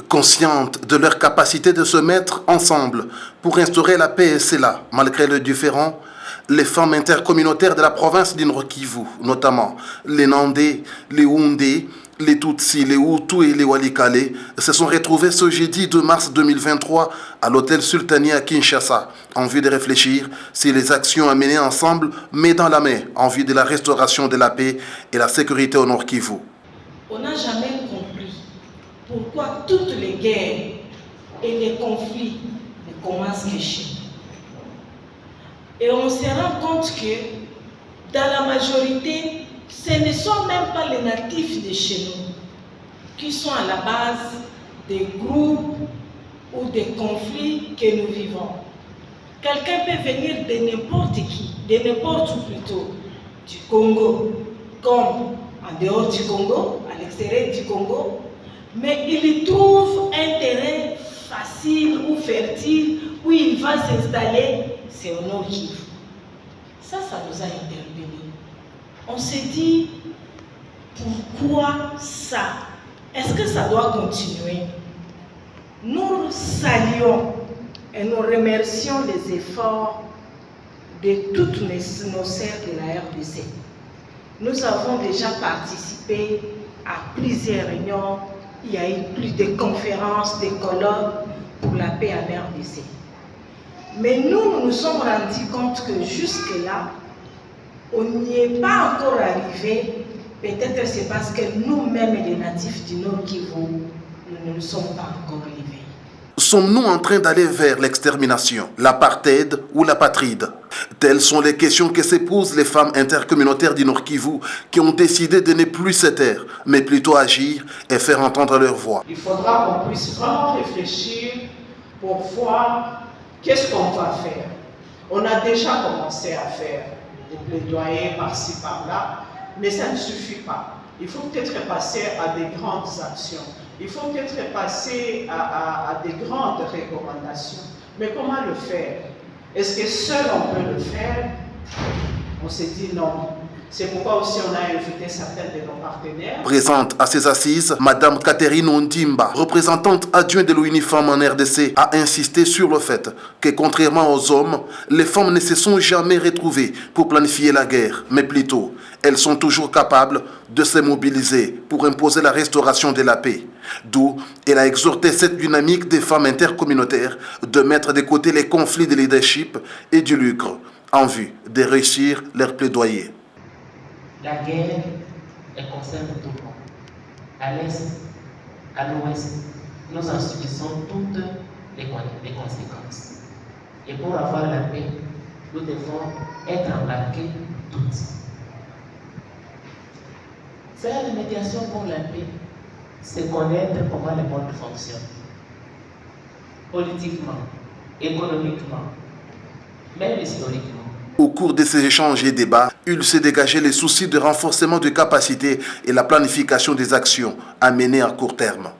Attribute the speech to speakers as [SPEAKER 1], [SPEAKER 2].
[SPEAKER 1] Conscientes de leur capacité de se mettre ensemble pour instaurer la paix et cela, malgré les différends, les femmes intercommunautaires de la province du Nord Kivu, notamment les Nandais, les Houndés, les Tutsis, les Hutus et les Walikale, se sont retrouvées ce jeudi 2 mars 2023 à l'hôtel Sultani à Kinshasa, en vue de réfléchir sur les actions à mener ensemble, mais dans la main, en vue de la restauration de la paix et la sécurité au Nord Kivu.
[SPEAKER 2] On n'a jamais compris pourquoi toutes les guerres et les conflits ne commencent que chez nous. Et on se rend compte que dans la majorité, ce ne sont même pas les natifs de chez nous qui sont à la base des groupes ou des conflits que nous vivons. Quelqu'un peut venir de n'importe qui, de n'importe où plutôt, du Congo, comme en dehors du Congo, à l'extérieur du Congo, mais il y trouve un terrain facile ou fertile où il va s'installer, c'est au Nord Kivu. Ça nous a interpellés. On s'est dit, pourquoi ça? Est-ce que ça doit continuer? Nous saluons et nous remercions les efforts de toutes nos sœurs de la RDC. Nous avons déjà participé à plusieurs réunions. Il y a eu plus de conférences, de colloques pour la paix en RDC. Mais nous nous sommes rendus compte que jusque-là, on n'y est pas encore arrivé. Peut-être c'est parce que nous-mêmes, les natifs du Nord Kivu, nous ne sommes pas encore arrivés.
[SPEAKER 1] Sommes-nous en train d'aller vers l'extermination, l'apartheid ou l'apatride? Telles sont les questions que se posent les femmes intercommunautaires du Nord Kivu qui ont décidé de ne plus se taire, mais plutôt agir et faire entendre leur voix.
[SPEAKER 3] Il faudra qu'on puisse vraiment réfléchir pour voir qu'est-ce qu'on va faire. On a déjà commencé à faire des plaidoyers par-ci, par-là, mais ça ne suffit pas. Il faut peut-être passer à des grandes actions. Il faut peut-être passer à des grandes recommandations. Mais comment le faire? Est-ce que seul on peut le faire? On s'est dit non. C'est pourquoi aussi on a invité certains de nos partenaires.
[SPEAKER 1] Présente à ces assises, Madame Catherine Ondimba, représentante adjointe de l'UNIFEM en RDC, a insisté sur le fait que contrairement aux hommes, les femmes ne se sont jamais retrouvées pour planifier la guerre, mais plutôt, elles sont toujours capables de se mobiliser pour imposer la restauration de la paix. D'où elle a exhorté cette dynamique des femmes intercommunautaires de mettre de côté les conflits de leadership et du lucre en vue de réussir leur plaidoyer.
[SPEAKER 4] La guerre concerne tout le monde. À l'est, à l'ouest, nous en subissons toutes les conséquences. Et pour avoir la paix, nous devons être embarqués toutes. Faire la médiation pour la paix, c'est connaître comment le monde fonctionne. Politiquement, économiquement, même historiquement.
[SPEAKER 1] Au cours de ces échanges et débats, il s'est dégagé les soucis de renforcement de capacités et la planification des actions à mener à court terme.